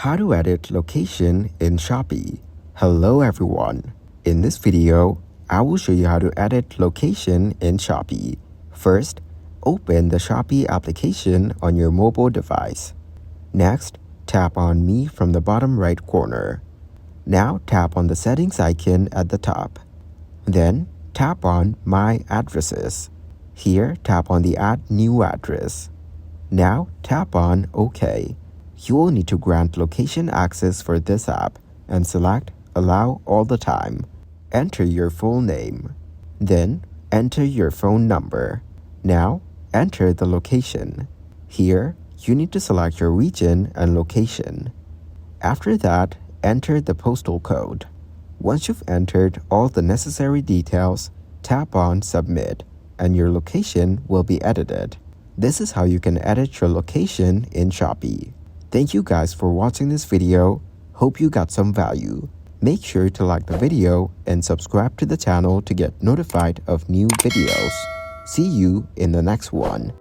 How to edit location in Shopee. Hello everyone. In this video, I will show you how to edit location in Shopee. First, open the Shopee application on your mobile device. Next, tap on Me from the bottom right corner. Now tap on the settings icon at the top. Then tap on My Addresses. Here, tap on the Add New Address. Now tap on OK. You will need to grant location access for this app and select Allow all the time. Enter your full name. Then enter your phone number. Now enter the location. Here, you need to select your region and location. After that, enter the postal code. Once you've entered all the necessary details, tap on Submit and your location will be edited. This is how you can edit your location in Shopee. Thank you guys for watching this video. Hope you got some value. Make sure to like the video and subscribe to the channel to get notified of new videos. See you in the next one.